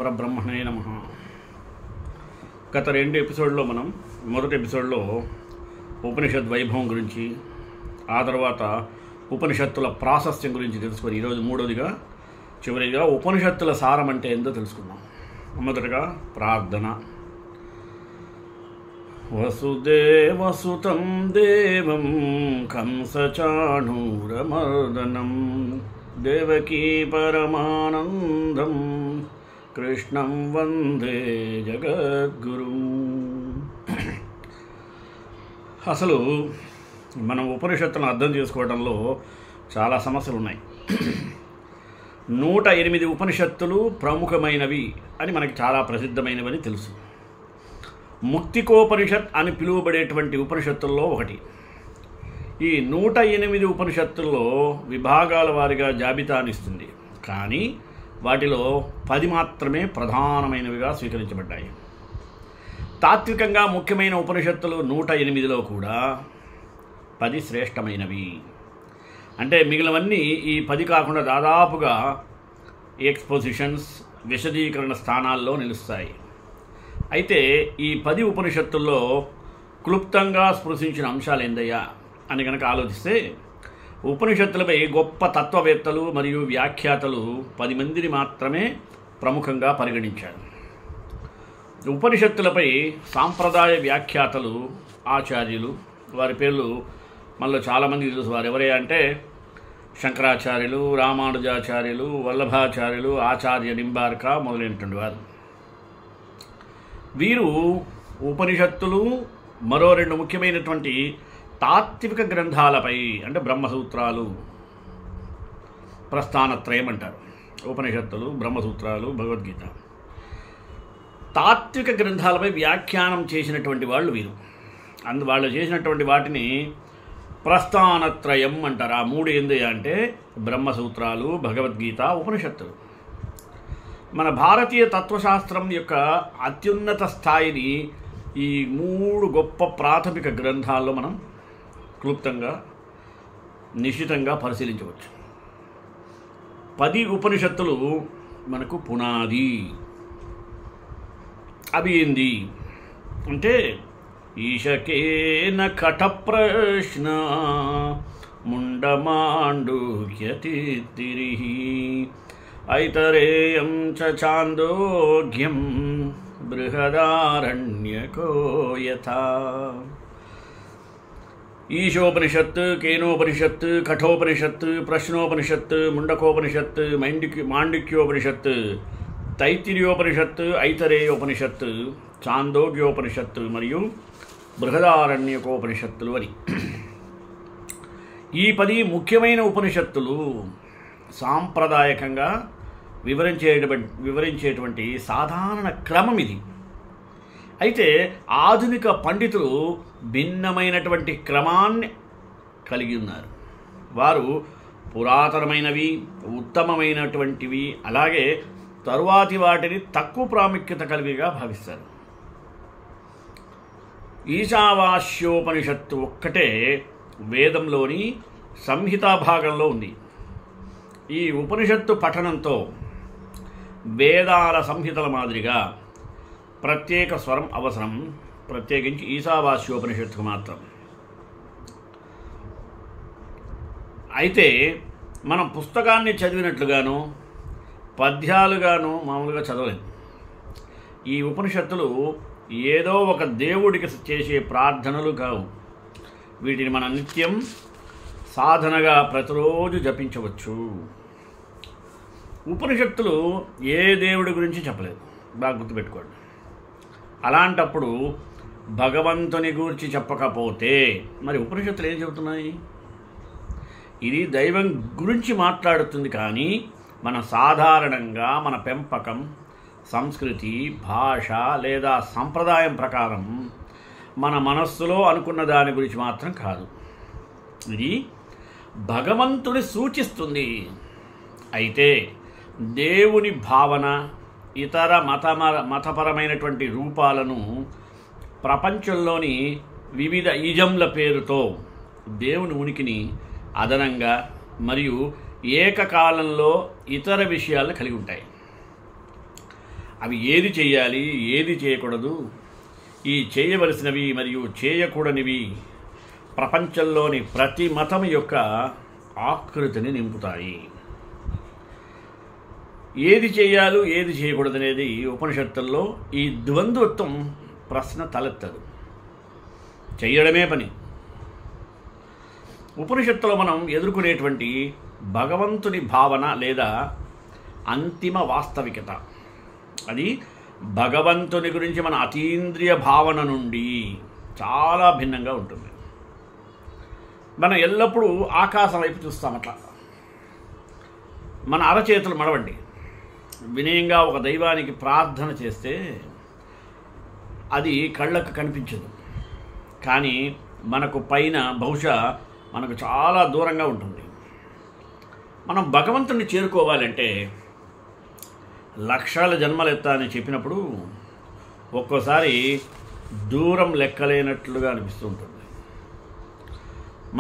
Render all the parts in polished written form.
పరబ్రహ్మణే నమః. గత 2 ఎపిసోడ్లో మనం మొదటి ఎపిసోడ్లో ఉపనిషత్ వైభవం గురించి, ఆ తర్వాత ఉపనిషత్తుల ప్రాశస్త్యం గురించి తెలుసుకొని ఈరోజు మూడోదిగా చివరిగా ఉపనిషత్తుల సారం అంటే ఏందో తెలుసుకుందాం. మొదటగా ప్రార్థన. వసుదేవసుతం దేవం కంసచాణూరమర్దనం దేవకీ పరమానందం కృష్ణం వందే జగద్గురుం. అసలు మనం ఉపనిషత్తులను అర్థం చేసుకోవడంలో చాలా సమస్యలు ఉన్నాయి. 108 ఉపనిషత్తులు ప్రముఖమైనవి అని మనకి చాలా ప్రసిద్ధమైనవని తెలుసు. ముక్తికోపనిషత్ అని పిలువబడేటువంటి ఉపనిషత్తుల్లో ఒకటి. ఈ 108 ఉపనిషత్తుల్లో విభాగాల వారిగా జాబితానిస్తుంది, కానీ వాటిలో 10 మాత్రమే ప్రధానమైనవిగా స్వీకరించబడ్డాయి. తాత్వికంగా ముఖ్యమైన ఉపనిషత్తులు 108లో కూడా 10 శ్రేష్టమైనవి. అంటే మిగిలినవన్నీ ఈ 10 కాకుండా దాదాపుగా ఎక్స్పోజిషన్స్, విశదీకరణ స్థానాల్లో నిలుస్తాయి. అయితే ఈ 10 ఉపనిషత్తుల్లో క్లుప్తంగా స్పృశించిన అంశాలు ఏందయ్యా అని కనుక ఆలోచిస్తే, ఉపనిషత్తులపై గొప్ప తత్వవేత్తలు మరియు వ్యాఖ్యాతలు 10 మందిని మాత్రమే ప్రముఖంగా పరిగణించారు. ఉపనిషత్తులపై సాంప్రదాయ వ్యాఖ్యాతలు, ఆచార్యులు, వారి పేర్లు మనలో చాలామంది తెలుసు. వారు ఎవరే అంటే శంకరాచార్యులు, రామానుజాచార్యులు, వల్లభాచార్యులు, ఆచార్య నింబార్క మొదలైనటువంటి వారు. వీరు ఉపనిషత్తులు, మరో 2 ముఖ్యమైనటువంటి తాత్విక గ్రంథాలపై, అంటే బ్రహ్మసూత్రాలు, ప్రస్థానత్రయం అంటారు, ఉపనిషత్తులు, బ్రహ్మసూత్రాలు, భగవద్గీత, తాత్విక గ్రంథాలపై వ్యాఖ్యానం చేసినటువంటి వాళ్ళు వీరు. వాళ్ళు చేసినటువంటి వాటిని ప్రస్థానత్రయం అంటారు. ఆ 3 ఏంది అంటే బ్రహ్మసూత్రాలు, భగవద్గీత, ఉపనిషత్తులు. మన భారతీయ తత్వశాస్త్రం యొక్క అత్యున్నత స్థాయిని ఈ 3 గొప్ప ప్రాథమిక గ్రంథాల్లో మనం క్లుప్తంగా, నిశితంగా పరిశీలించవచ్చు. 10 ఉపనిషత్తులు మనకు పునాది. అవి ఏంది అంటే ఈశకేన కఠ ప్రశ్న ముండమాండుక్యతిరిః ఐతరేయం చ చాందోగ్యం బృహదారణ్యకో యథా. ఈశోపనిషత్, కేనోపనిషత్, కఠోపనిషత్, ప్రశ్నోపనిషత్, ముండకోపనిషత్, మాండిక్యోపనిషత్, తైత్తిరీయోపనిషత్, ఐతరేయోపనిషత్, చాందోగ్యోపనిషత్ మరియు బృహదారణ్యకోపనిషత్తులు అని ఈ 10 ముఖ్యమైన ఉపనిషత్తులు సాంప్రదాయకంగా వివరించేటువంటి సాధారణ క్రమం ఇది. అయితే ఆధునిక పండితులు భిన్నమైనటువంటి క్రమాన్ని కలిగి ఉన్నారు. వారు పురాతనమైనవి, ఉత్తమమైనటువంటివి, అలాగే తరువాతి వాటిని తక్కువ ప్రాముఖ్యత కలిగిగా భావిస్తారు. ఈశావాస్యోపనిషత్తు ఒక్కటే వేదంలోని సంహితా భాగంలో ఉంది. ఈ ఉపనిషత్తు పఠనంతో వేదాల సంహితల మాదిరిగా ప్రత్యేక స్వరం అవసరం, ప్రత్యేకించి ఈశావాస్యోపనిషత్తుకు మాత్రం. అయితే మనం పుస్తకాన్ని చదివినట్లుగాను, పద్యాలుగాను మామూలుగా చదవలేము. ఈ ఉపనిషత్తులు ఏదో ఒక దేవుడికి చేసే ప్రార్థనలు కావు. వీటిని మనం నిత్యం సాధనగా ప్రతిరోజు జపించవచ్చు. ఉపనిషత్తులు ఏ దేవుడి గురించి చెప్పలేదు, బాగా గుర్తుపెట్టుకోండి. అలాంటప్పుడు భగవంతుని గురించి చెప్పకపోతే మరి ఉపనిషత్తులు ఏం చెబుతున్నాయి? ఇది దైవం గురించి మాట్లాడుతుంది, కానీ మన సాధారణంగా మన పెంపకం, సంస్కృతి, భాష లేదా సంప్రదాయం ప్రకారం మన మనస్సులో అనుకున్న దాని గురించి మాత్రం కాదు. ఇది భగవంతుని సూచిస్తుంది. అయితే దేవుని భావన, ఇతర మతపరమైనటువంటి రూపాలను, ప్రపంచంలోని వివిధ ఈజంల పేరుతో దేవుని ఉనికిని అదనంగా మరియు ఏకకాలంలో ఇతర విషయాలను కలిగి ఉంటాయి. అవి ఏది చేయాలి, ఏది చేయకూడదు, ఈ చేయవలసినవి మరియు చేయకూడనివి ప్రపంచంలోని ప్రతి మతం యొక్క ఆకృతిని నింపుతాయి. ఏది చేయాలో ఏది చేయకూడదనేది ఉపనిషత్తుల్లో ఈ ద్వంద్వత్వం ప్రశ్న తలెత్తదు. చెయ్యడమే పని. ఉపనిషత్తులో మనం ఎదుర్కొనేటువంటి భగవంతుని భావన లేదా అంతిమ వాస్తవికత, అది భగవంతుని గురించి మన అతీంద్రియ భావన నుండి చాలా భిన్నంగా ఉంటుంది. మనం ఎల్లప్పుడూ ఆకాశం వైపు చూస్తాం. అట్లా మన అరచేతులు మడవండి, వినయంగా ఒక దైవానికి ప్రార్థన చేస్తే అది కళ్ళకు కనిపించదు, కానీ మనకు పైన బహుశా మనకు చాలా దూరంగా ఉంటుంది. మనం భగవంతుని చేరుకోవాలంటే లక్షల జన్మలెత్తా అని చెప్పినప్పుడు ఒక్కోసారి దూరం లెక్కలేనట్లుగా అనిపిస్తూ ఉంటుంది.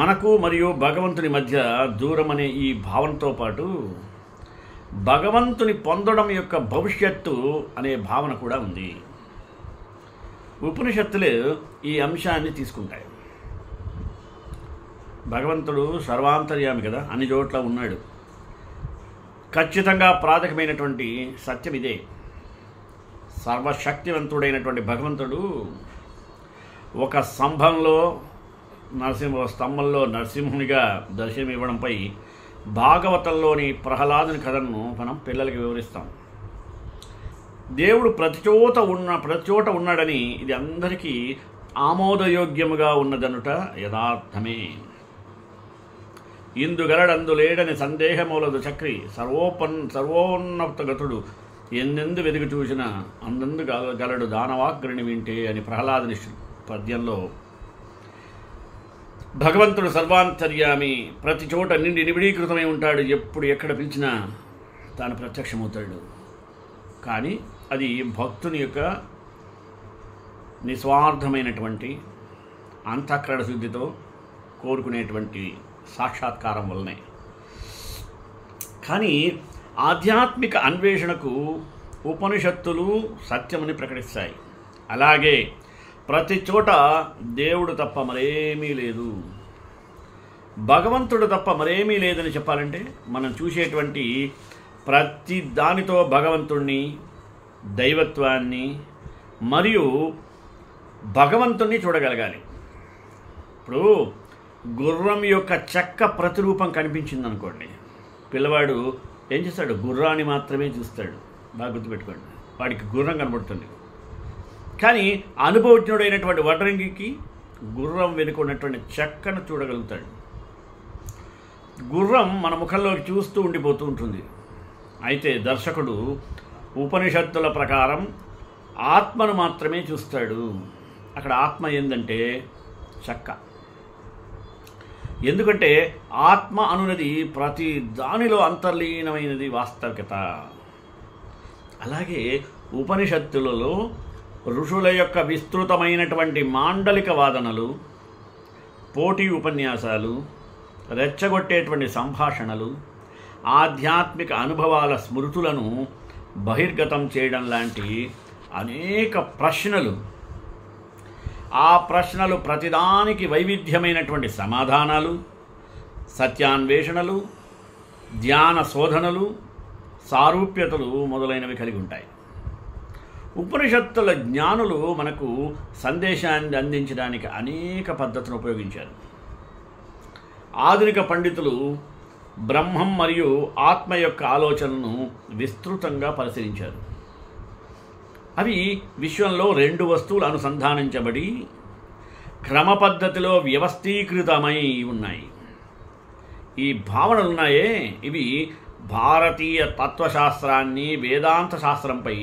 మనకు మరియు భగవంతుని మధ్య దూరం అనే ఈ భావనతో పాటు భగవంతుని పొందడం యొక్క భవిష్యత్తు అనే భావన కూడా ఉంది. ఉపనిషత్తులు ఈ అంశాన్ని తీసుకుంటాయి. భగవంతుడు సర్వాంతర్యామి కదా, అన్ని చోట్ల ఉన్నాడు. ఖచ్చితంగా ప్రాథమికమైనటువంటి సత్యం ఇదే. సర్వశక్తివంతుడైనటువంటి భగవంతుడు ఒక స్తంభంలో నరసింహునిగా దర్శనమివ్వడంపై భాగవతంలోని ప్రహ్లాదుని కథను మనం పిల్లలకి వివరిస్తాం. దేవుడు ప్రతి చోట ఉన్నాడని ఇది అందరికీ ఆమోదయోగ్యముగా ఉన్నదనుట యథార్థమే. ఇందుగలడందు లేడని సందేహమూలదు చక్రి సర్వోన్నతగతుడు ఎందెందు వెదిగి చూసిన అందందు గలడు దానవాగ్రిని వింటే అని ప్రహ్లాదుని పద్యంలో భగవంతుడు సర్వాంతర్యామి, ప్రతి చోట నిబిడీకృతమై ఉంటాడు. ఎప్పుడు ఎక్కడ పిలిచినా తాను ప్రత్యక్షమవుతాడు. కానీ అది భక్తుని యొక్క నిస్వార్థమైనటువంటి అంతఃకరణ శుద్ధితో కోరుకునేటువంటి సాక్షాత్కారం వల్లనే. కానీ ఆధ్యాత్మిక అన్వేషణకు ఉపనిషత్తులు సత్యమని ప్రకటిస్తాయి. అలాగే ప్రతి చోట దేవుడు తప్ప మరేమీ లేదు, భగవంతుడు తప్ప మరేమీ లేదని చెప్పాలంటే మనం చూసేటువంటి ప్రతి దానితో భగవంతుణ్ణి, దైవత్వాన్ని మరియు భగవంతుణ్ణి చూడగలగాలి. ఇప్పుడు గుర్రం యొక్క చెక్క ప్రతిరూపం కనిపించిందనుకోండి, పిల్లవాడు ఏం చేస్తాడు? గుర్రాన్ని మాత్రమే చూస్తాడు. బాగా గుర్తుపెట్టుకోండి, వాడికి గుర్రం కనబడుతుంది. కానీ అనుభవజ్ఞుడైనటువంటి వడ్రంగికి గుర్రం వెనుకున్నటువంటి చెక్కను చూడగలుగుతాడు. గుర్రం మన ముఖంలోకి చూస్తూ ఉండిపోతూ ఉంటుంది. అయితే దర్శకుడు ఉపనిషత్తుల ప్రకారం ఆత్మను మాత్రమే చూస్తాడు. అక్కడ ఆత్మ ఏందంటే చెక్క. ఎందుకంటే ఆత్మ అనున్నది ప్రతి దానిలో అంతర్లీనమైనది వాస్తవికత. అలాగే ఉపనిషత్తులలో ఋషుల యొక్క విస్తృతమైనటువంటి మాండలిక వాదనలు, పోటీ ఉపన్యాసాలు, రెచ్చగొట్టేటువంటి సంభాషణలు, ఆధ్యాత్మిక అనుభవాల స్మృతులను బహిర్గతం చేయడం లాంటి అనేక ప్రశ్నలు, ఆ ప్రశ్నలు ప్రతిదానికి వైవిధ్యమైనటువంటి సమాధానాలు, సత్యాన్వేషణలు, ధ్యాన శోధనలు, సారూప్యతలు మొదలైనవి కలిగి ఉంటాయి. ఉపనిషత్తుల జ్ఞానులు మనకు సందేశాన్ని అందించడానికి అనేక పద్ధతులను ఉపయోగించారు. ఆధునిక పండితులు బ్రహ్మం మరియు ఆత్మ యొక్క ఆలోచనలను విస్తృతంగా పరిశీలించారు. అవి విశ్వంలో రెండు వస్తువులు అనుసంధానించబడి క్రమ పద్ధతిలో వ్యవస్థీకృతమై ఉన్నాయి. ఈ భావనలు ఉన్నాయే, ఇవి భారతీయ తత్వశాస్త్రాన్ని, వేదాంత శాస్త్రంపై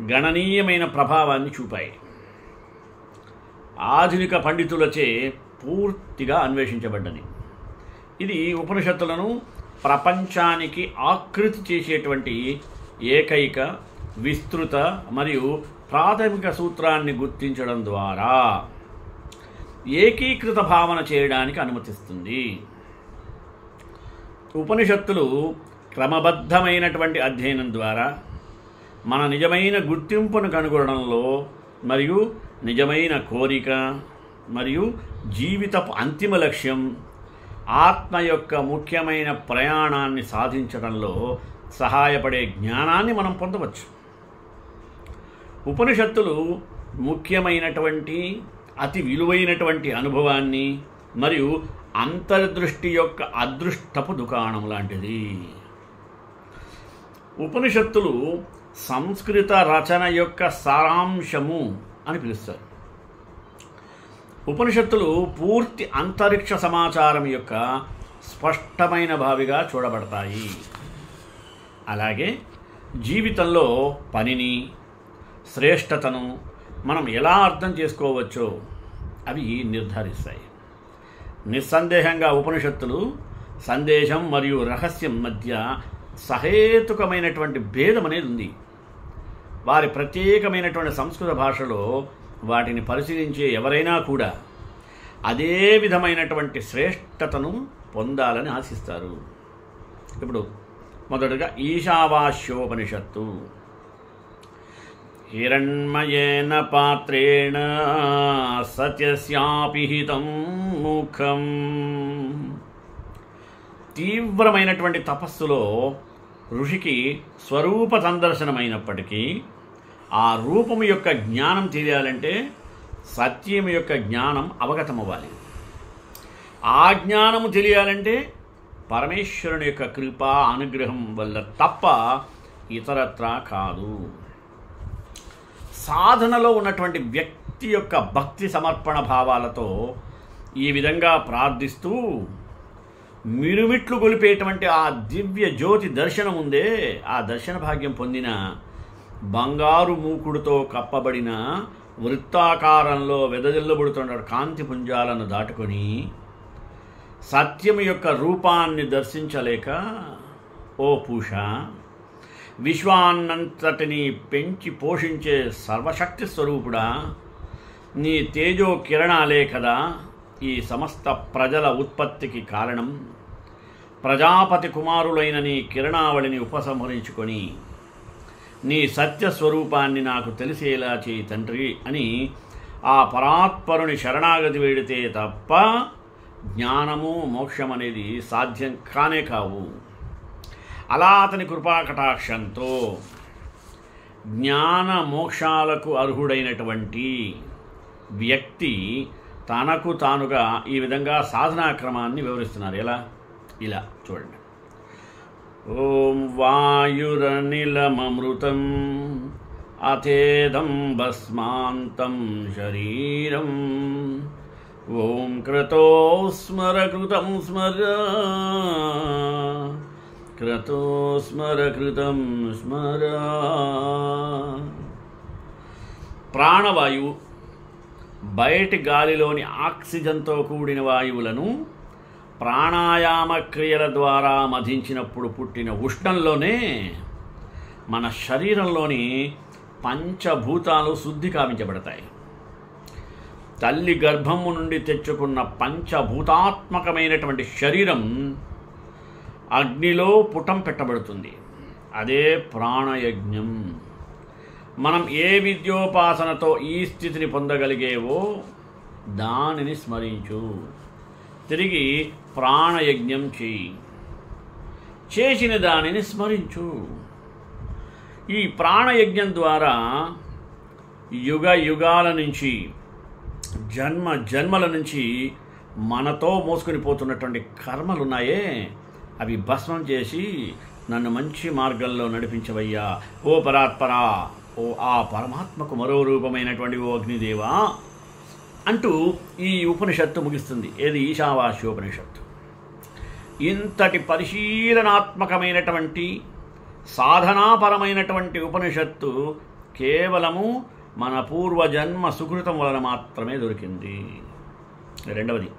గణనీయమైన ప్రభావాన్ని చూపాయి. ఆధునిక పండితులచే పూర్తిగా అన్వేషించబడ్డది. ఇది ఉపనిషత్తులను ప్రపంచానికి ఆకృతి చేసేటువంటి ఏకైక, విస్తృత మరియు ప్రాథమిక సూత్రాన్ని గుర్తించడం ద్వారా ఏకీకృత భావన చేయడానికి అనుమతిస్తుంది. ఉపనిషత్తులు క్రమబద్ధమైనటువంటి అధ్యయనం ద్వారా మన నిజమైన గుర్తింపును కనుగొనడంలో మరియు నిజమైన కోరిక మరియు జీవితపు అంతిమ లక్ష్యం ఆత్మ యొక్క ముఖ్యమైన ప్రయాణాన్ని సాధించడంలో సహాయపడే జ్ఞానాన్ని మనం పొందవచ్చు. ఉపనిషత్తులు ముఖ్యమైనటువంటి అతి విలువైనటువంటి అనుభవాన్ని మరియు అంతర్దృష్టి యొక్క అదృష్టపు దుకాణం లాంటిది. ఉపనిషత్తులు సంస్కృత రచన యొక్క సారాంశము అని పిలుస్తారు. ఉపనిషత్తులు పూర్తి అంతరిక్ష సమాచారం యొక్క స్పష్టమైన భావిగా చూడబడతాయి. అలాగే జీవితంలో పనిని, శ్రేష్టతను మనం ఎలా అర్థం చేసుకోవచ్చో అవి నిర్ధారిస్తాయి. నిస్సందేహంగా ఉపనిషత్తులు సందేశం మరియు రహస్యం మధ్య సహేతుకమైనటువంటి భేదం అనేది ఉంది. వారి ప్రత్యేకమైనటువంటి సంస్కృత భాషలో వాటిని పరిశీలించే ఎవరైనా కూడా అదే విధమైనటువంటి శ్రేష్టతను పొందాలని ఆశిస్తారు. ఇప్పుడు మొదటగా ఈశావాస్యోపనిషత్తు. హిరణ్మయేన పాత్రేణ సత్యస్యాపిహితం ముఖం. తీవ్రమైనటువంటి తపస్సులో ఋషికి స్వరూప సందర్శనమైనప్పటికీ ఆ రూపము యొక్క జ్ఞానం తెలియాలంటే సత్యం యొక్క జ్ఞానం అవగతమవ్వాలి. ఆ జ్ఞానము తెలియాలంటే పరమేశ్వరుని యొక్క కృపా అనుగ్రహం వల్ల తప్ప ఇతరత్రా కాదు. సాధనలో ఉన్నటువంటి వ్యక్తి యొక్క భక్తి సమర్పణ భావాలతో ఈ విధంగా ప్రార్థిస్తూ మిరుమిట్లు గొలిపేటువంటి ఆ దివ్య జ్యోతి దర్శనం ఉందే, ఆ దర్శన భాగ్యం పొందిన బంగారు మూకుడుతో కప్పబడిన వృత్తాకారంలో వెదజల్లబడుతున్న కాంతి పుంజాలను దాటుకొని సత్యము యొక్క రూపాన్ని దర్శించలేక, ఓ పూష, విశ్వాన్నంతటిని పెంచి పోషించే సర్వశక్తి స్వరూపుడా, నీ తేజో కిరణాలే కదా ఈ సమస్త ప్రజల ఉత్పత్తికి కారణం. ప్రజాపతి కుమారులైన నీ కిరణావళిని ఉపసంహరించుకొని నీ సత్యస్వరూపాన్ని నాకు తెలిసేలా చేయి తండ్రి అని ఆ పరాత్పరుని శరణాగతి వేడితే తప్ప జ్ఞానము మోక్షం అనేది సాధ్యం కానే కావు. అలా అతని కృపాకటాక్షంతో జ్ఞాన మోక్షాలకు అర్హుడైనటువంటి వ్యక్తి తనకు తానుగా ఈ విధంగా సాధనాక్రమాన్ని వివరిస్తున్నారు. ఎలా? ఇలా చూడండి. ఓం వాయురనిలమమృతం అథేదం భస్మాంతం శరీరం ఓం క్రతో స్మర కృతం స్మర క్రతో స్మర కృతం స్మర. ప్రాణవాయువు బయటి గాలిలోని ఆక్సిజన్తో కూడిన వాయువులను ప్రాణాయామ క్రియల ద్వారా మధించినప్పుడు పుట్టిన ఉష్ణంలోనే మన శరీరంలోని పంచభూతాలు శుద్ధి కావించబడతాయి. తల్లి గర్భము నుండి తెచ్చుకున్న పంచభూతాత్మకమైనటువంటి శరీరం అగ్నిలో పుటం పెట్టబడుతుంది. అదే ప్రాణయజ్ఞం. మనం ఏ విద్యోపాసనతో ఈ స్థితిని పొందగలిగేవో దానిని స్మరించు. తిరిగి ప్రాణయజ్ఞం చేయి. చేసిన దానిని స్మరించు. ఈ ప్రాణయజ్ఞం ద్వారా యుగ యుగాల నుంచి, జన్మ జన్మల నుంచి మనతో మోసుకొని పోతున్నటువంటి కర్మలున్నాయే, అవి భస్మం చేసి నన్ను మంచి మార్గంలో నడిపించవయ్యా ఓ పరాత్పరా, ఓ ఆ పరమాత్మకు మరో రూపమైనటువంటి ఓ అగ్నిదేవా అంటూ ఈ ఉపనిషత్తు ముగిస్తుంది. ఏది? ఈశావాస్యోపనిషత్తు. ఇంతటి పరిశీలనాత్మకమైనటువంటి సాధనాపరమైనటువంటి ఉపనిషత్తు కేవలము మన పూర్వజన్మ సుకృతం వలన మాత్రమే దొరికింది. రెండవది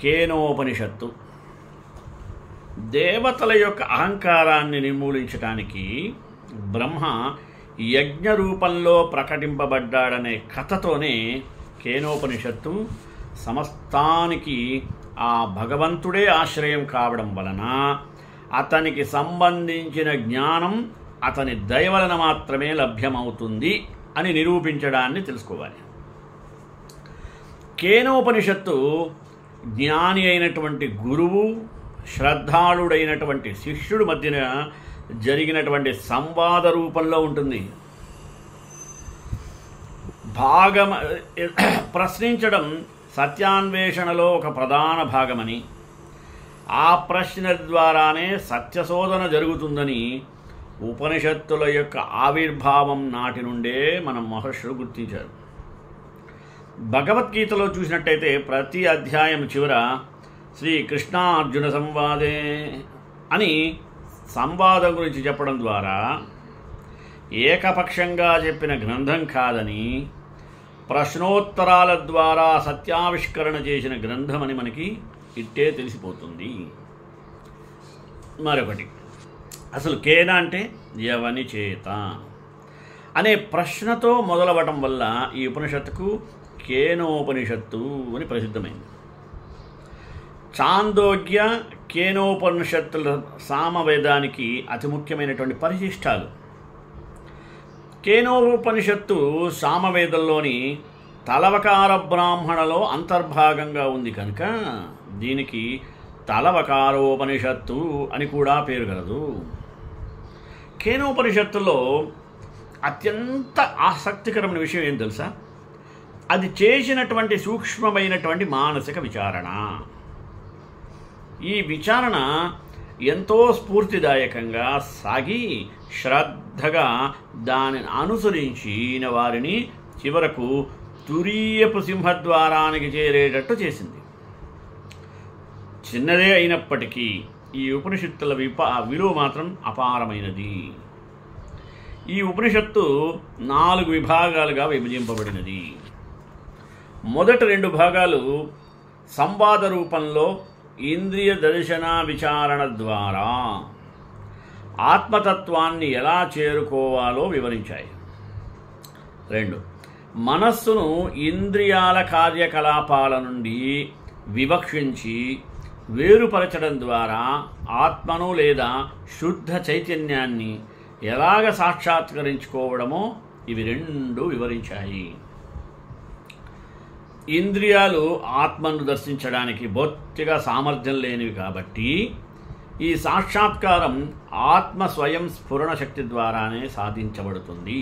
కేనోపనిషత్తు. దేవతల యొక్క అహంకారాన్ని నిర్మూలించడానికి బ్రహ్మ యజ్ఞ రూపంలో ప్రకటింపబడ్డాడనే కథతోనే కేనోపనిషత్తు సమస్తానికి ఆ భగవంతుడే ఆశ్రయం కావడం వలన అతనికి సంబంధించిన జ్ఞానం అతని దయ వలన మాత్రమే లభ్యమవుతుంది అని నిరూపించడాన్ని తెలుసుకోవాలి. కేనోపనిషత్తు జ్ఞాని అయినటువంటి గురువు, శ్రద్ధాళుడైనటువంటి శిష్యుడి మధ్యన జరిగినటువంటి సంవాద రూపంలో ఉంటుంది. ప్రశ్నించడం సత్యాన్వేషణలో ఒక ప్రధాన భాగమని, ఆ ప్రశ్న ద్వారానే సత్యశోధన జరుగుతుందని ఉపనిషత్తుల యొక్క ఆవిర్భావం నాటి నుండే మన మహర్షులు గుర్తించారు. భగవద్గీతలో చూసినట్టయితే ప్రతి అధ్యాయం చివర శ్రీ కృష్ణార్జున సంవాదే అని సంవాదం గురించి చెప్పడం ద్వారా ఏకపక్షంగా చెప్పిన గ్రంథం కాదని, ప్రశ్నోత్తరాల ద్వారా సత్యావిష్కరణ చేసిన గ్రంథమని మనకి ఇట్టే తెలిసిపోతుంది. మరొకటి, అసలు కేన అంటే ఎవని చేత అనే ప్రశ్నతో మొదలవటం వల్ల ఈ ఉపనిషత్తుకు కేనోపనిషత్తు అని ప్రసిద్ధమైంది. చాందోగ్య కేనోపనిషత్తుల సామవేదానికి అతి ముఖ్యమైనటువంటి పరిశిష్టాలు. కేనోపనిషత్తు సామవేదంలోని తలవకార బ్రాహ్మణలో అంతర్భాగంగా ఉంది కనుక దీనికి తలవకారోపనిషత్తు అని కూడా పేరు కలదు. కేనోపనిషత్తులో అత్యంత ఆసక్తికరమైన విషయం ఏం తెలుసా? అది చేసినటువంటి సూక్ష్మమైనటువంటి మానసిక విచారణ. ఈ విచారణ ఎంతో స్ఫూర్తిదాయకంగా సాగి శ్రద్ధగా దానిని అనుసరించిన వారిని చివరకు తురీయపు సింహద్వారానికి చేరేటట్టు చేసింది. చిన్నదే అయినప్పటికీ ఈ ఉపనిషత్తుల విలువ మాత్రం అపారమైనది. ఈ ఉపనిషత్తు 4 విభాగాలుగా విభజింపబడినది. మొదటి 2 భాగాలు సంవాద రూపంలో ఇంద్రియ దర్శన విచారణ ద్వారా ఆత్మతత్వాన్ని ఎలా చేరుకోవాలో వివరించాయి. 2 మనస్సును ఇంద్రియాల కార్యకలాపాల నుండి వివక్షించి వేరుపరచడం ద్వారా ఆత్మను లేదా శుద్ధ చైతన్యాన్ని ఎలాగ సాక్షాత్కరించుకోవడమో ఇవి 2 వివరించాయి. ఇంద్రియాలు ఆత్మను దర్శించడానికి బొత్తిగా సామర్థ్యం లేనివి కాబట్టి ఈ సాక్షాత్కారం ఆత్మ స్వయం స్ఫురణ శక్తి ద్వారానే సాధించబడుతుంది.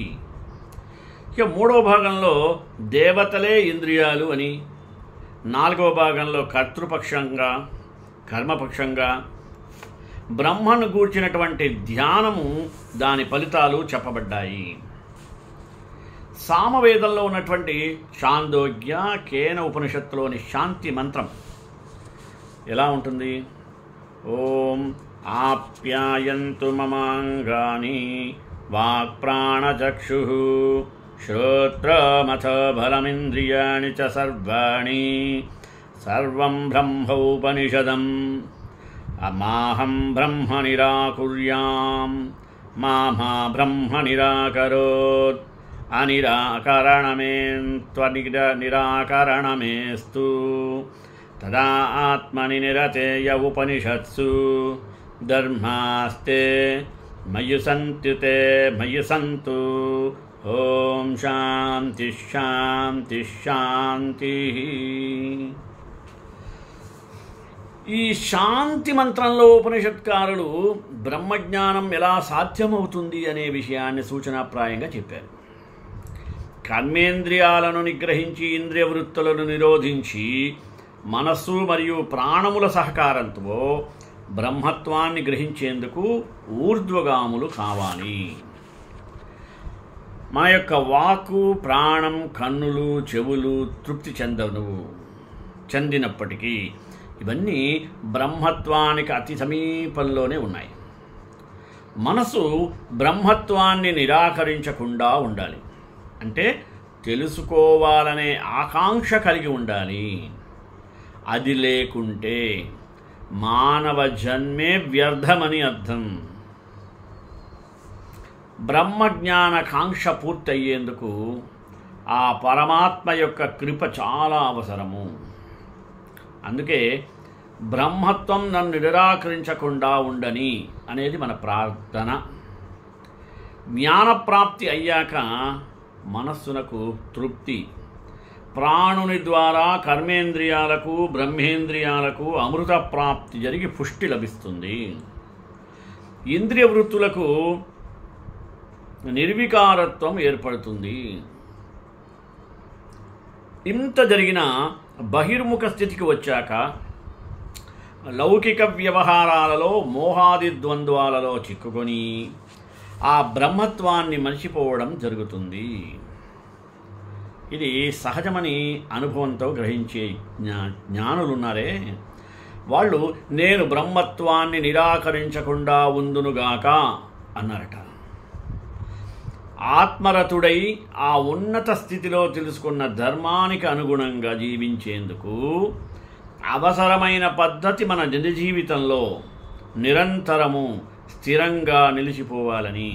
ఇక 3వ భాగంలో దేవతలే ఇంద్రియాలు అని, 4వ భాగంలో కర్తృపక్షంగా కర్మపక్షంగా బ్రహ్మను గూర్చినటువంటి ధ్యానము దాని ఫలితాలు చెప్పబడ్డాయి. సామవేదంలో ఉన్నటువంటి చాందోగ్య కేన ఉపనిషత్తులోని శాంతి మంత్రం ఎలా ఉంటుంది? ఓం ఆప్యాయంతు మమాంగాని వాక్ప్రాణచక్షుః శ్రోత్రమథ బలమింద్రియాణి చ సర్వాణి సర్వం బ్రహ్మోపనిషదం మాహం బ్రహ్మ నిరాకుర్యాం మా బ్రహ్మ నిరాకరోత్ నిరాకరణమేస్తు తదా ఆత్మని నిరతేయ ఉపనిషత్సు ధర్మాస్తే మయి సంతు. ఓం శాంతి శాంతి శాంతి. ఈ శాంతి మంత్రంలో ఉపనిషత్కారులు బ్రహ్మజ్ఞానం ఎలా సాధ్యమవుతుంది అనే విషయాన్ని సూచనాప్రాయంగా చెప్పారు. కర్మేంద్రియాలను నిగ్రహించి ఇంద్రియ వృత్తులను నిరోధించి మనస్సు మరియు ప్రాణముల సహకారంతో బ్రహ్మత్వాన్ని గ్రహించేందుకు ఊర్ధ్వగాములు కావాలి. మన యొక్క వాక్కు, ప్రాణం, కన్నులు, చెవులు తృప్తి చెందినప్పటికీ ఇవన్నీ బ్రహ్మత్వానికి అతి సమీపంలోనే ఉన్నాయి. మనసు బ్రహ్మత్వాన్ని నిరాకరించకుండా ఉండాలి. అంటే తెలుసుకోవాలనే ఆకాంక్ష కలిగి ఉండాలి. అది లేకుంటే మానవ జన్మే వ్యర్థమని అర్థం. బ్రహ్మజ్ఞాన కాంక్ష పూర్తయ్యేందుకు ఆ పరమాత్మ యొక్క కృప చాలా అవసరము. అందుకే బ్రహ్మత్వం నన్ను నిరాకరించకుండా ఉండని అనేది మన ప్రార్థన. జ్ఞానప్రాప్తి అయ్యాక మనస్సునకు తృప్తి, ప్రాణుని ద్వారా కర్మేంద్రియాలకు బ్రహ్మేంద్రియాలకు అమృత ప్రాప్తి జరిగి పుష్టి లభిస్తుంది. ఇంద్రియ వృత్తులకు నిర్వికారత్వం ఏర్పడుతుంది. ఇంత జరిగిన బహిర్ముఖ స్థితికి వచ్చాక లౌకిక వ్యవహారాలలో మోహాది ద్వంద్వాలలో చిక్కుకొని ఆ బ్రహ్మత్వాన్ని మర్చిపోవడం జరుగుతుంది. ఇది సహజమని అనుభవంతో గ్రహించే జ్ఞానులున్నారే, వాళ్ళు నేను బ్రహ్మత్వాన్ని నిరాకరించకుండా ఉందునుగాక అన్నారట. ఆత్మరతుడై ఆ ఉన్నత స్థితిలో తెలుసుకున్న ధర్మానికి అనుగుణంగా జీవించేందుకు అవసరమైన పద్ధతి మన నిజ జీవితంలో నిరంతరము స్థిరంగా నిలిచిపోవాలని,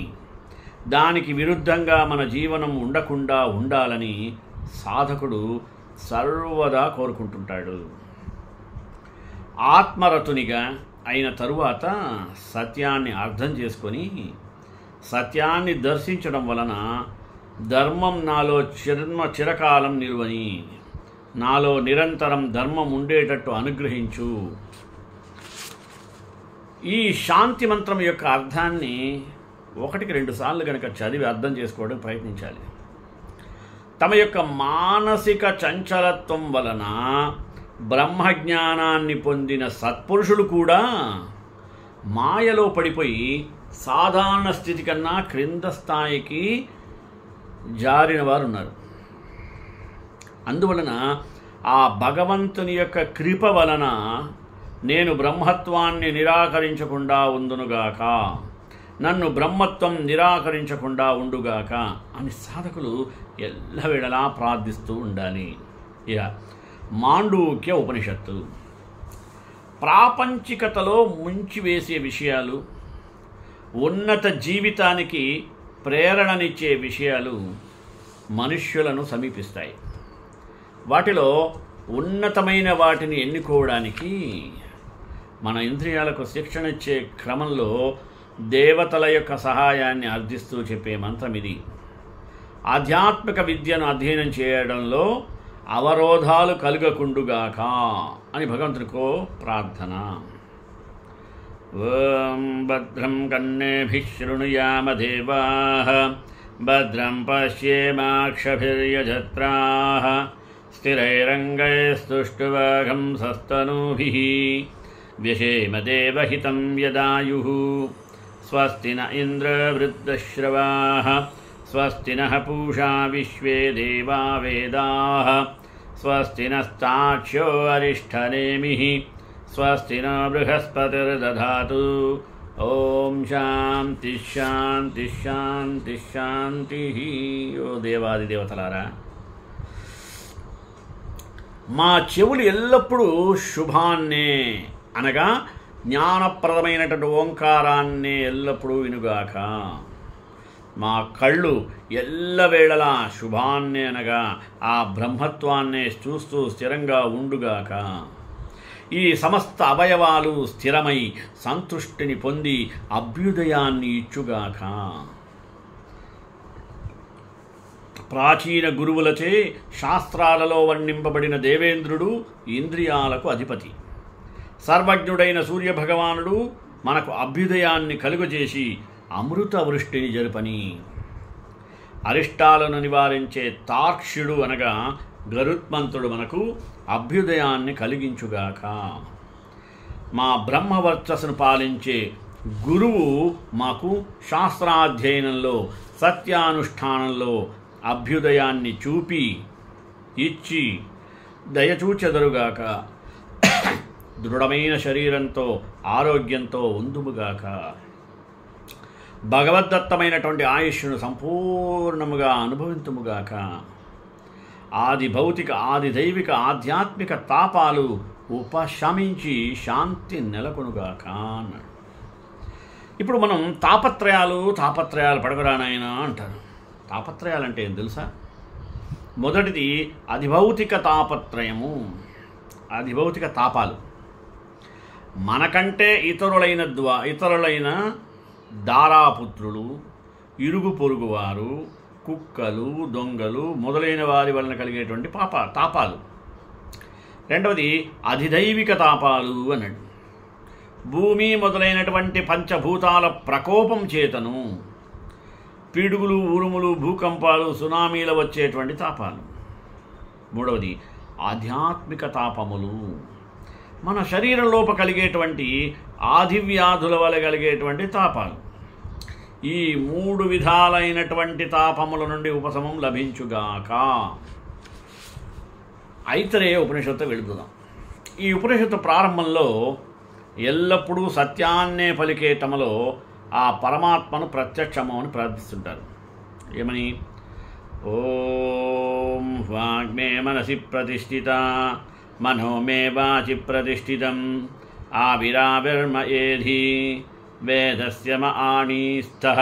దానికి విరుద్ధంగా మన జీవనం ఉండకుండా ఉండాలని సాధకుడు సర్వదా కోరుకుంటుంటాడు. ఆత్మరతునిగా అయిన తరువాత సత్యాన్ని అర్థం చేసుకొని సత్యాన్ని దర్శించడం వలన ధర్మం నాలో చిరకాలం నిలువని, నాలో నిరంతరం ధర్మం ఉండేటట్టు అనుగ్రహించు. ఈ శాంతి మంత్రం యొక్క అర్థాన్ని 1-2 సార్లు కనుక చదివి అర్థం చేసుకోవడం ప్రయత్నించాలి. తమ యొక్క మానసిక చంచలత్వం వలన బ్రహ్మజ్ఞానాన్ని పొందిన సత్పురుషులు కూడా మాయలో పడిపోయి సాధారణ స్థితి కన్నా క్రింద స్థాయికి జారిన వారు ఉన్నారు. అందువలన ఆ భగవంతుని యొక్క కృప వలన నేను బ్రహ్మత్వాన్ని నిరాకరించకుండా ఉందునుగాక, నన్ను బ్రహ్మత్వం నిరాకరించకుండా ఉండుగాక అని సాధకులు ఎల్లవేళలా ప్రార్థిస్తూ ఉండాలి. ఇక మాండూక్య ఉపనిషత్తు ప్రాపంచికతలో ముంచివేసే విషయాలు, ఉన్నత జీవితానికి ప్రేరణనిచ్చే విషయాలు మనుష్యులను సమీపిస్తాయి. వాటిలో ఉన్నతమైన వాటిని ఎన్నుకోవడానికి మన ఇంద్రియాలకు శిక్షణ ఇచ్చే క్రమంలో దేవతల యొక్క సహాయాన్ని అర్థిస్తూ చెప్పే మంత్రం ఇది. ఆధ్యాత్మిక విద్యను అధ్యయనం చేయడంలో అవరోధాలు కలుగకుండుగాక అని భగవంతునికో ప్రార్థన. ఓం భద్రం కన్నేభిః శృణుయామ దేవాః భద్రం పశ్యేమాక్షభిర్యజత్రాః స్థిరైరంగైస్తుష్టువాగం సస్తనూభిః వ్యశేమ దేవహితం యదాయుః స్వస్తి న ఇంద్రవృద్ధశ్రవాః స్వస్తి నః పూషా విశ్వే దేవా వేదాః స్వస్తి నస్తాక్ష్యో అరిష్టనేమిః స్వస్తి న బృహస్పతిర్దధాతు. ఓం శాంతి శాంతి శాంతి శాంతి. ఓ దేవాది దేవతలారా, మా చెవులు ఎల్లప్పుడూ శుభాన్నే అనగా జ్ఞానప్రదమైనటువంటి ఓంకారాన్నే ఎల్లప్పుడూ వినుగాక. మా కళ్ళు ఎల్లవేళలా శుభాన్నే అనగా ఆ బ్రహ్మత్వాన్నే చూస్తూ స్థిరంగా ఉండుగాక. ఈ సమస్త అవయవాలు స్థిరమై సంతృష్టిని పొంది అభ్యుదయాన్ని ఇచ్చుగాక. ప్రాచీన గురువులచే శాస్త్రాలలో వర్ణింపబడిన దేవేంద్రుడు ఇంద్రియాలకు అధిపతి. సర్వజ్ఞుడైన సూర్యభగవానుడు మనకు అభ్యుదయాన్ని కలుగజేసి అమృత వృష్టిని జరుపని. అరిష్టాలను నివారించే తార్క్ష్యుడు అనగా గరుత్మంతుడు మనకు అభ్యుదయాన్ని కలిగించుగాక. మా బ్రహ్మవర్చస్సును పాలించే గురువు మాకు శాస్త్రాధ్యయనంలో సత్యానుష్ఠానంలో అభ్యుదయాన్ని చూపి ఇచ్చి దయచూచెదరుగాక. దృఢమైన శరీరంతో ఆరోగ్యంతో ఉందుముగాక. భగవద్దత్తమైనటువంటి ఆయుష్ను సంపూర్ణముగా అనుభవింతుముగాక. ఆది భౌతిక ఆది దైవిక ఆధ్యాత్మిక తాపాలు ఉపశమించి శాంతి నెలకొనుగాక అన్నాడు. ఇప్పుడు మనం తాపత్రయాలు పడగరానాయన అంటారు. తాపత్రయాలంటే ఏం తెలుసా? మొదటిది అధిభౌతిక తాపత్రయము. అధిభౌతిక తాపాలు మనకంటే ఇతరులైన దారాపుత్రులు, ఇరుగు పొరుగువారు, కుక్కలు, దొంగలు మొదలైన వారి వలన కలిగేటువంటి తాపాలు. రెండవది అధిదైవిక తాపాలు అన్నాడు. భూమి మొదలైనటువంటి పంచభూతాల ప్రకోపం చేతను పిడుగులు, ఉరుములు, భూకంపాలు, సునామీలు వచ్చేటువంటి తాపాలు. మూడవది ఆధ్యాత్మిక తాపములు, మన శరీరంలోప కలిగేటువంటి ఆదివ్యాధుల వల్ల కలిగేటువంటి తాపాలు. ఈ 3 విధాలైనటువంటి తాపముల నుండి ఉపశమం లభించుగాక. ఐతరేయ ఉపనిషత్తు వెళుతున్నాం. ఈ ఉపనిషత్తు ప్రారంభంలో ఎల్లప్పుడూ సత్యాన్నే పలికే తమలో ఆ పరమాత్మను ప్రత్యక్షము అని ప్రార్థిస్తుంటారు. ఏమని? ఓం వాగ్మే మనసి ప్రతిష్ఠిత మనో మే వాచి ప్రతిష్ఠితం ఆవిరావిర్మ ఏధి వేదస్య ఆణీస్థః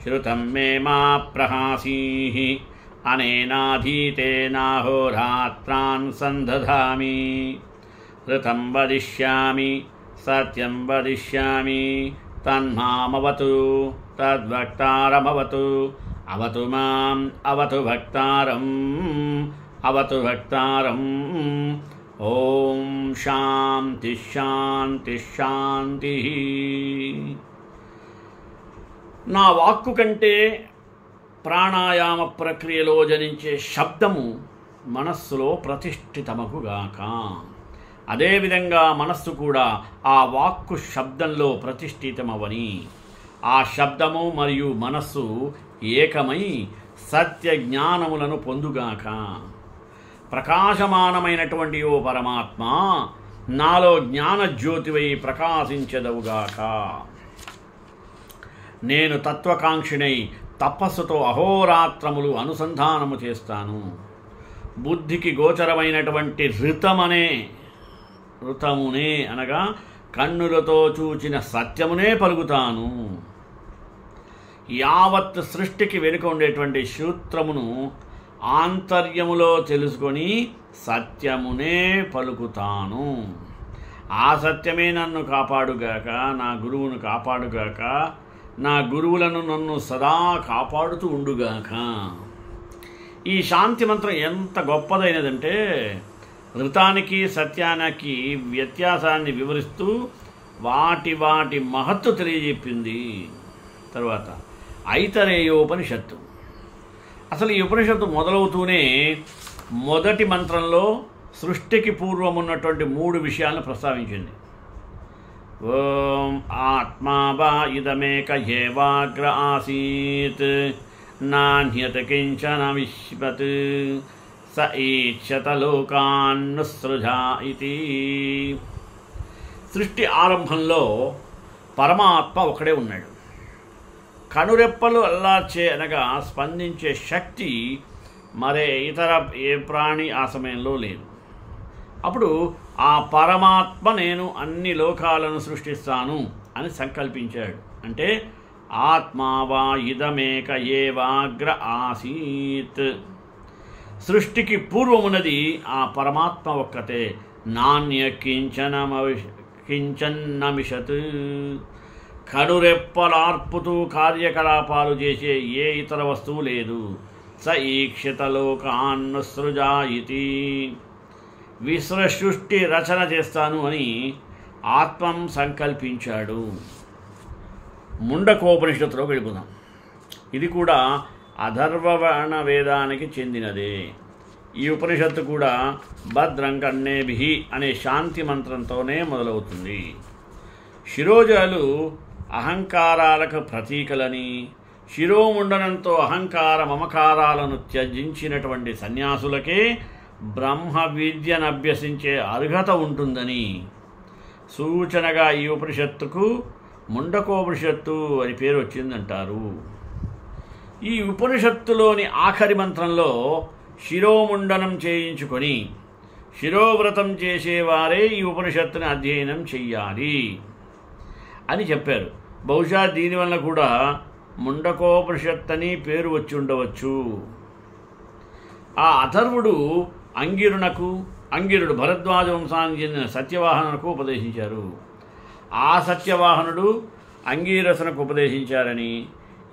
శ్రుతం మే మా ప్రహాసీః అనేనాధీతేనాహోరాత్రాన్ సందధామి ఋతం వదిష్యామి సత్యం వదిష్యామి తన్మామవతు తద్వక్తారమవతు అవతు మాం అవతు భక్తారం అవతు భక్తారం. ఓం శాంతి శాంతి శాంతి. నా వాక్కు కంటే ప్రాణాయామ ప్రక్రియలో జనించే శబ్దము మనస్సులో ప్రతిష్ఠితమగుగాక. అదేవిధంగా మనస్సు కూడా ఆ వాక్కు శబ్దంలో ప్రతిష్ఠితమవని, ఆ శబ్దము మరియు మనస్సు ఏకమై సత్య జ్ఞానములను పొందుగాక. ప్రకాశమానమైనటువంటి ఓ పరమాత్మ, నాలో జ్ఞానజ్యోతివై ప్రకాశించదవుగాక. నేను తత్వకాంక్షిణై తపస్సుతో అహోరాత్రములు అనుసంధానము చేస్తాను. బుద్ధికి గోచరమైనటువంటి ఋతమునే అనగా కన్నులతో చూచిన సత్యమునే పలుకుతాను. యావత్ సృష్టికి వెనుక ఉండేటువంటి సూత్రమును ఆంతర్యములో తెలుసుకొని సత్యమునే పలుకుతాను. ఆ సత్యమే నన్ను కాపాడుగాక, నా గురువును కాపాడుగాక, నా గురువులను నన్ను సదా కాపాడుతూ ఉండుగాక. ఈ శాంతి మంత్రం ఎంత గొప్పదైనదంటే ఋతానికి సత్యానికి వ్యత్యాసాన్ని వివరిస్తూ వాటి మహత్తు తెలియజెప్పింది. తర్వాత ఐతరేయోపనిషత్తు. అసలు ఈ ఉపనిషత్తు మొదలవుతూనే మొదటి మంత్రంలో సృష్టికి పూర్వమున్నటువంటి 3 విషయాలను ప్రస్తావించింది. ఓం ఆత్మా వా ఇదమేక ఏవాగ్ర ఆసీత్ నాన్యత కించన విశ్వత్ స ఈక్షత లోకాన్నుసృజా ఇతి. సృష్టి ఆరంభంలో పరమాత్మ ఒకడే ఉన్నాడు. కనురెప్పలు అల్లార్చే అనగా స్పందించే శక్తి మరే ఇతర ఏ ప్రాణి ఆ సమయంలో లేదు. అప్పుడు ఆ పరమాత్మ నేను అన్ని లోకాలను సృష్టిస్తాను అని సంకల్పించాడు. అంటే ఆత్మావా ఇదమేక ఏవాగ్ర ఆసీత్. సృష్టికి పూర్వమున్నది ఆ పరమాత్మ ఒక్కతే. నాణ్య కించన్నమిషత్. కనురెప్పలార్పుతూ కార్యకలాపాలు చేసే ఏ ఇతర వస్తువు లేదు. స ఈక్షిత లోకాన్నుసృజా ఇతి. విశ్వసృష్టి రచన చేస్తాను అని ఆత్మం సంకల్పించాడు. ముండకోపనిషత్తులో వెళ్ళిపోదాం. ఇది కూడా అథర్వవర్ణ వేదానికి చెందినదే. ఈ ఉపనిషత్తు కూడా భద్రం కన్నేభిః అనే శాంతి మంత్రంతోనే మొదలవుతుంది. శిరోజాలు అహంకారాలకు ప్రతీకలని, శిరోముండనంతో అహంకార మమకారాలను త్యజించినటువంటి సన్యాసులకే బ్రహ్మ విద్యను అభ్యసించే అర్హత ఉంటుందని సూచనగా ఈ ఉపనిషత్తుకు ముండకోపనిషత్తు అని పేరు వచ్చిందంటారు. ఈ ఉపనిషత్తులోని ఆఖరి మంత్రంలో శిరోముండనం చేయించుకొని శిరోవ్రతం చేసేవారే ఈ ఉపనిషత్తుని అధ్యయనం చెయ్యాలి అని చెప్పారు. బహుశా దీనివల్ల కూడా ముండకోపనిషత్తు అని పేరు వచ్చి ఉండవచ్చు. ఆ అథర్వుడు అంగిరుడు భరద్వాజ వంశానికి చెందిన సత్యవాహనుకు ఉపదేశించారు. ఆ సత్యవాహనుడు అంగీరసునకు ఉపదేశించారని,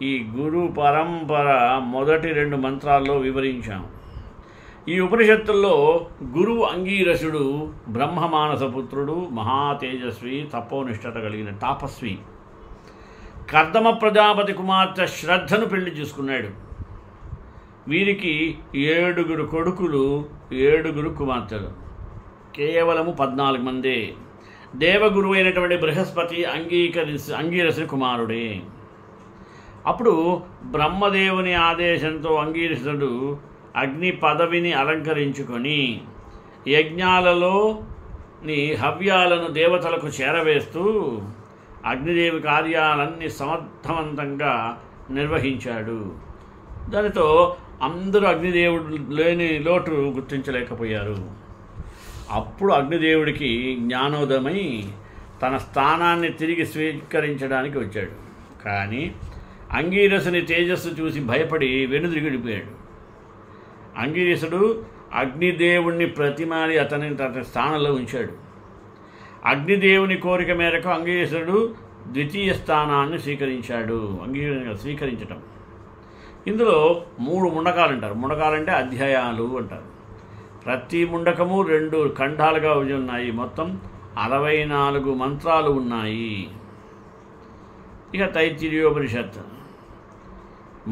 ఈ గురు పరంపర మొదటి 2 మంత్రాల్లో వివరించాం. ఈ ఉపనిషత్తుల్లో గురువు అంగీరసుడు బ్రహ్మమానసపుత్రుడు, మహాతేజస్వి, తపోనిష్టత కలిగిన తాపస్వి. కర్దమ ప్రజాపతి కుమార్తె శ్రద్ధను పెళ్లి చేసుకున్నాడు. వీరికి 7 కొడుకులు, 7 కుమార్తెలు, కేవలము 14 మందే. దేవగురు అయినటువంటి బృహస్పతి అంగీరసుని కుమారుడే. అప్పుడు బ్రహ్మదేవుని ఆదేశంతో అంగీరసుడు అగ్ని పదవిని అలంకరించుకొని యజ్ఞాలలోని హవ్యాలను దేవతలకు చేరవేస్తూ అగ్నిదేవి కార్యాలన్నీ సమర్థవంతంగా నిర్వహించాడు. దానితో అందరూ అగ్నిదేవుడు లేని లోటు గుర్తించలేకపోయారు. అప్పుడు అగ్నిదేవుడికి జ్ఞానోదయమై తన స్థానాన్ని తిరిగి స్వీకరించడానికి వచ్చాడు. కానీ అంగీరసుని తేజస్సు చూసి భయపడి వెనుదిరిగిపోయాడు. అంగీరసుడు అగ్నిదేవుణ్ణి ప్రతిమాని అతని స్థానంలో ఉంచాడు. అగ్నిదేవుని కోరిక మేరకు అంగీరసుడు ద్వితీయ స్థానాన్ని స్వీకరించటం. ఇందులో 3 ముండకాలు అంటారు. ముండకాలంటే అధ్యాయాలు అంటారు. ప్రతి ముండకము 2 ఖండాలుగా ఉన్నాయి. మొత్తం 64 మంత్రాలు ఉన్నాయి. ఇక తైత్తిరీయోపనిషత్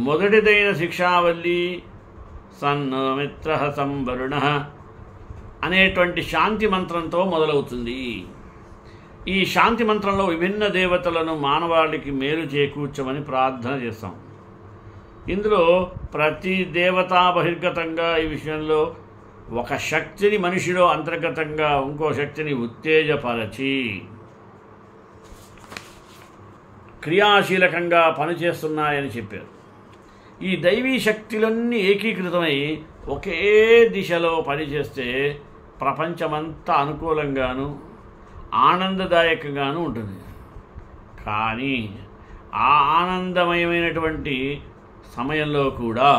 మొదటిదైన శిక్షావల్లి సన్నో మిత్ర సంవరుణ అనేటువంటి శాంతి మంత్రంతో మొదలవుతుంది. ఈ శాంతి మంత్రంలో విభిన్న దేవతలను మానవాళికి మేలు చేకూర్చమని ప్రార్థన చేస్తాం. ఇందులో ప్రతి దేవతా బహిర్గతంగా ఈ విషయంలో ఒక శక్తిని మనిషిలో అంతర్గతంగా ఇంకో శక్తిని ఉత్తేజపరచి క్రియాశీలకంగా పనిచేస్తున్నాయని చెప్పారు. ఈ దైవీ శక్తులన్నీ ఏకీకృతమై ఒకే దిశలో పనిచేస్తే ప్రపంచమంతా అనుకూలంగాను ఆనందదాయకంగాను ఉంటుంది. కానీ ఆ ఆనందమయమైనటువంటి సమయంలో కూడా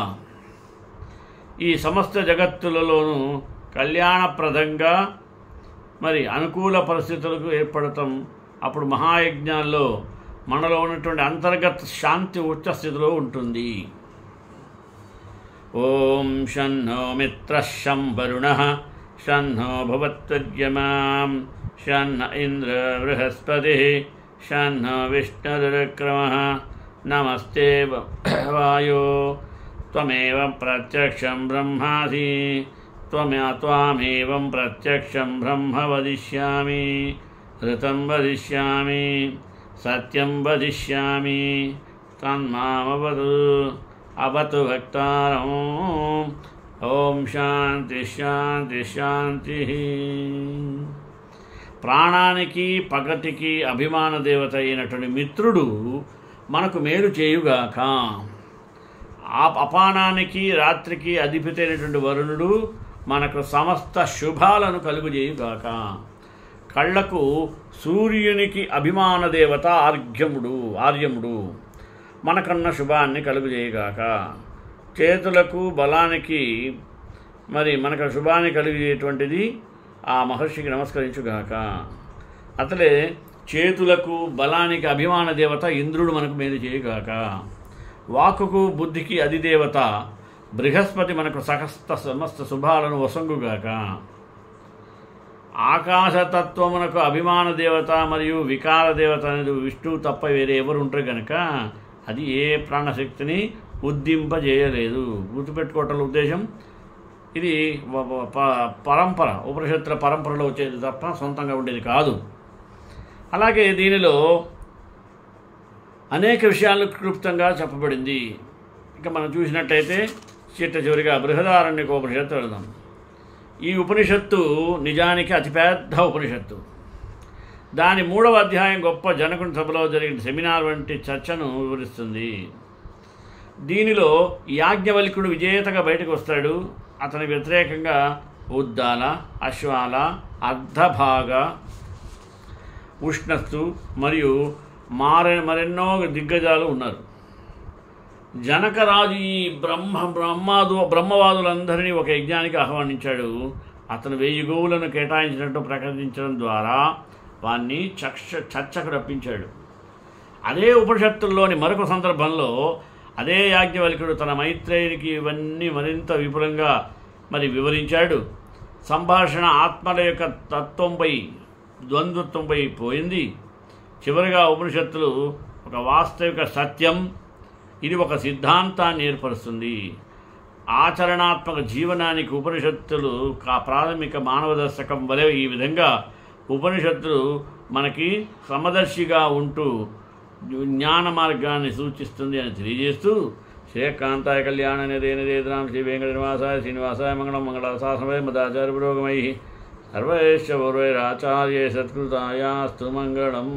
ఈ సమస్త జగత్తులలోనూ కళ్యాణప్రదంగా అనుకూల పరిస్థితులకు ఏర్పడటం అప్పుడు మహాయజ్ఞాల్లో మనలో ఉన్నటువంటి అంతర్గత శాంతి ఉచ్చస్థితిలో ఉంటుంది. ఓం షన్నో మిత్రః శం వరుణః షన్నో భవత్వర్యమాం షన్న ఇంద్ర బృహస్పతిః షన్నో విష్ణురుక్రమః నమస్తే వాయో త్వమేవ ప్రత్యక్షం బ్రహ్మాసి త్వామేవం ప్రత్యక్షం బ్రహ్మ వదిష్యామి ఋతం వదిష్యామి సత్యం వదిష్యామి తన్మామవతు అవతు భక్తారం. ఓం శాంతి శాంతి శాంతి. ప్రాణానికి పగటికి అభిమాన దేవత అయినటువంటి మిత్రుడు మనకు మేలు చేయుగాక. అపానానికి రాత్రికి అధిపతి అయినటువంటి వరుణుడు మనకు సమస్త శుభాలను కలుగుజేయుగాక. కళ్ళకు సూర్యునికి అభిమాన దేవత ఆర్యముడు మనకన్న శుభాన్ని కలుగుజేయగాక. చేతులకు బలానికి మనకు శుభాన్ని కలిగేటువంటిది ఆ మహర్షికి నమస్కరించుగాక. అతలే చేతులకు బలానికి అభిమాన దేవత ఇంద్రుడు మనకు మేలు చేయుగాక. వాక్కుకు బుద్ధికి అధిదేవత బృహస్పతి మనకు సమస్త శుభాలను వసంగుగాక. ఆకాశతత్వమునకు అభిమాన దేవత మరియు వికార దేవత అనేది విష్ణువు తప్ప వేరే ఎవరు ఉంటారు కనుక అది ఏ ప్రాణశక్తిని ఉద్దింపజేయలేదు. గుర్తుపెట్టుకోవటం ఉద్దేశం ఇది పరంపర, ఉపనిషత్తుల పరంపరలో వచ్చేది తప్ప సొంతంగా ఉండేది కాదు. అలాగే దీనిలో అనేక విషయాలు క్లుప్తంగా చెప్పబడింది. ఇక మనం చూసినట్టయితే చివరిగా బృహదారణ్యకోపనిషత్తు వెళదాం. ఈ ఉపనిషత్తు నిజానికి అతిపెద్ద ఉపనిషత్తు. దాని 3వ అధ్యాయం గొప్ప జనకుని సభలో జరిగిన సెమినార్ వంటి చర్చను వివరిస్తుంది. దీనిలో యాజ్ఞవల్క్యుడు విజేతగా బయటకు వస్తాడు. అతని వ్యతిరేకంగా ఉద్దాల, అశ్వాల, అర్ధభాగ, ఉష్ణస్తు మరియు మరెన్నో దిగ్గజాలు ఉన్నారు. జనకరాజు ఈ బ్రహ్మవాదులందరినీ ఒక యజ్ఞానికి ఆహ్వానించాడు. అతను 1000 గోవులను కేటాయించినట్టు ప్రకటించడం ద్వారా వారిని చర్చకు రప్పించాడు. అదే ఉపనిషత్తుల్లోని మరొక సందర్భంలో అదే యాజ్ఞవల్క్యుడు తన మైత్రేయునికి ఇవన్నీ మరింత విపులంగా వివరించాడు. సంభాషణ ఆత్మల యొక్క తత్వంపై, ద్వంద్వత్వంపై పోయింది. చివరిగా ఉపనిషత్తులు ఒక వాస్తవిక సత్యం, ఇది ఒక సిద్ధాంతాన్ని ఏర్పరుస్తుంది. ఆచరణాత్మక జీవనానికి ఉపనిషత్తులు ప్రాథమిక మానవ దర్శకం వలె ఈ విధంగా ఉపనిషత్తులు మనకి సమదర్శిగా ఉంటూ జ్ఞాన మార్గాన్ని సూచిస్తుంది అని తెలియజేస్తూ శ్రీకాంతాయ కళ్యాణ నిదేనాం శ్రీ వెంకట శ్రీనివాసాయ మంగళం మంగళాశాసనమై మదాచార్య పురోగమై సర్వైశ్చ పూర్వైరాచార్య సత్కృతాయాస్తు మంగళం.